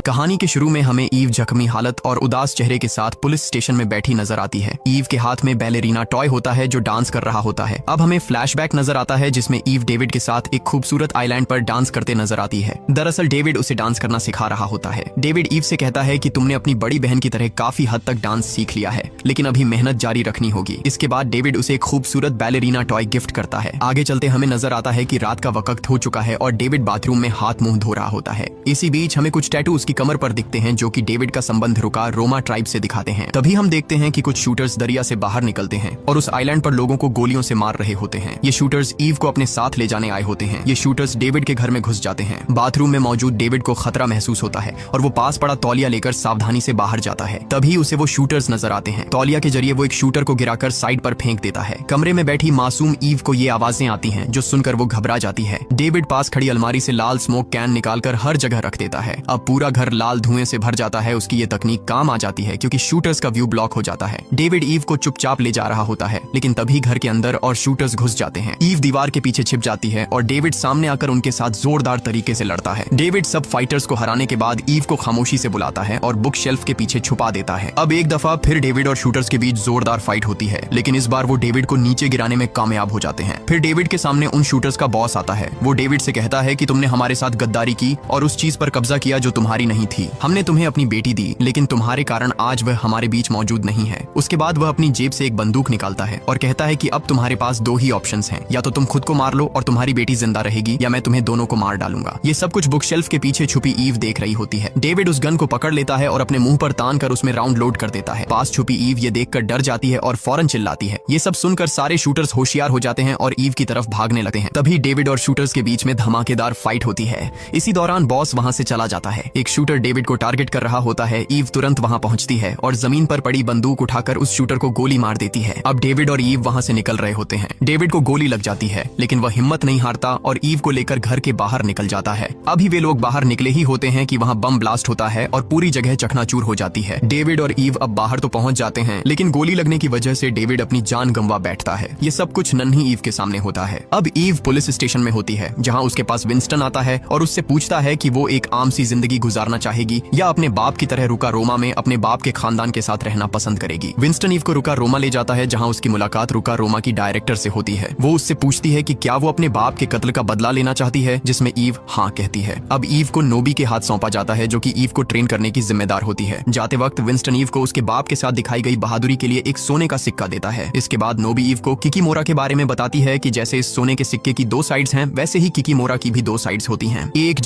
कहानी के शुरू में हमें ईव जख्मी हालत और उदास चेहरे के साथ पुलिस स्टेशन में बैठी नजर आती है। ईव के हाथ में बैलेरीना टॉय होता है जो डांस कर रहा होता है। अब हमें फ्लैशबैक नजर आता है जिसमें ईव डेविड के साथ एक खूबसूरत आइलैंड पर डांस करते नजर आती है। दरअसल डेविड उसे डांस करना सिखा रहा होता है। डेविड ईव से कहता है कि तुमने अपनी बड़ी बहन की तरह काफी हद तक डांस सीख लिया है, लेकिन अभी मेहनत जारी रखनी होगी। इसके बाद डेविड उसे एक खूबसूरत बैलेरीना टॉय गिफ्ट करता है। आगे चलते हमें नजर आता है कि रात का वक्त हो चुका है और डेविड बाथरूम में हाथ मुंह धो रहा होता है। इसी बीच हमें कुछ टैटू उसकी कमर पर दिखते हैं जो कि डेविड का संबंध रुका रोमा ट्राइब से दिखाते हैं। तभी हम देखते हैं कि कुछ शूटर्स दरिया से बाहर निकलते हैं और उस आइलैंड पर लोगों को गोलियों से मार रहे होते हैं। ये शूटर्स ईव को अपने साथ ले जाने आए होते हैं। ये शूटर्स डेविड के घर में घुस जाते हैं। बाथरूम में मौजूद डेविड को खतरा महसूस होता है और वो पास पड़ा तौलिया लेकर सावधानी से बाहर जाता है। तभी उसे वो शूटर्स नजर आते हैं। तौलिया के जरिए वो एक शूटर को गिराकर साइड पर फेंक देता है। कमरे में बैठी मासूम ईव को ये आवाजें आती हैं जो सुनकर वो घबरा जाती है। डेविड पास खड़ी अलमारी से लाल स्मोक कैन निकालकर हर जगह रख देता है। अब पूरा घर लाल धुएं से भर जाता है। उसकी ये तकनीक काम आ जाती है क्योंकि शूटर्स का व्यू ब्लॉक हो जाता है। डेविड ईव को चुपचाप ले जा रहा होता है, लेकिन तभी घर के अंदर और शूटर्स घुस जाते हैं। ईव दीवार के पीछे छिप जाती है और डेविड सामने आकर उनके साथ जोरदार तरीके से लड़ता है। डेविड सब फाइटर्स को हराने के बाद ईव को खामोशी से बुलाता है और बुक शेल्फ के पीछे छुपा देता है। अब एक दफा फिर डेविड और शूटर्स के बीच जोरदार फाइट होती है, लेकिन इस बार वो डेविड को नीचे गिराने में कामयाब हो जाते हैं। फिर डेविड के सामने उन शूटर्स का बॉस आता है। वो डेविड से कहता है कि तुमने हमारे साथ गद्दारी की और उस चीज पर कब्जा किया जो तुम्हारी नहीं थी। हमने तुम्हें अपनी बेटी दी, लेकिन तुम्हारे कारण आज वह हमारे बीच मौजूद नहीं है। उसके बाद वह अपनी जेब से एक बंदूक निकालता है और कहता है कि अब तुम्हारे पास दो ही ऑप्शंस हैं, या तो तुम खुद को मार लो और तुम्हारी बेटी जिंदा रहेगी, या मैं तुम्हें दोनों को मार डालूंगा। ये सब कुछ बुक शेल्फ के पीछे छुपी ईव देख रही होती है। डेविड उस गन को पकड़ लेता है और अपने मुंह पर तान कर उसमें राउंड लोड कर देता है। पास छुपी ईव ये देखकर डर जाती है और फौरन चिल्लाती है। ये सब सुनकर सारे शूटर्स होशियार हो जाते हैं और ईव की तरफ भागने लगते हैं। तभी डेविड और शूटर्स के बीच में धमाकेदार फाइट होती है। इसी दौरान बॉस वहां से चला जाता है। एक शूटर डेविड को टारगेट कर रहा होता है। ईव तुरंत वहां पहुंचती है और जमीन पर पड़ी बंदूक उठाकर उस शूटर को गोली मार देती है। अब डेविड और ईव वहां से निकल रहे होते हैं। डेविड को गोली लग जाती है, लेकिन वह हिम्मत नहीं हारता और ईव को लेकर घर के बाहर निकल जाता है। अभी वे लोग बाहर निकले ही होते हैं कि वहां बम ब्लास्ट होता है और पूरी जगह चकनाचूर हो जाती है। डेविड और ईव अब बाहर तो पहुंच जाते हैं, लेकिन गोली लगने की वजह से डेविड अपनी जान गंवा बैठता है। ये सब कुछ नन्ही ईव के सामने होता है। अब ईव पुलिस स्टेशन में होती है, जहां उसके पास विंस्टन आता है और उससे पूछता है कि वो एक आम सी जिंदगी गुजारना चाहेगी या अपने बाप की तरह रुका रोमा में अपने बाप के खानदान के साथ रहना पसंद करेगी। विंस्टन ईव को रुका रोमा ले जाता है, जहां उसकी मुलाकात रुका रोमा की डायरेक्टर से होती है। वो उससे पूछती है कि क्या वो अपने बाप के कत्ल का बदला लेना चाहती है, जिसमें ईव हाँ कहती है। अब ईव को नोबी के हाथ सौंपा जाता है, जो कि ईव को ट्रेन करने की जिम्मेदार होती है। जाते वक्त विंस्टन ईव को उसके बाप के साथ दिखाई गई बहादुरी के लिए एक सोने का सिक्का देता है। इसके बाद नोबी ईव को किकीमोरा के बारे में बताती है कि जैसे इस सोने के सिक्के की दो साइड्स हैं, वैसे ही किकीमोरा की भी दो साइड्स होती हैं। एक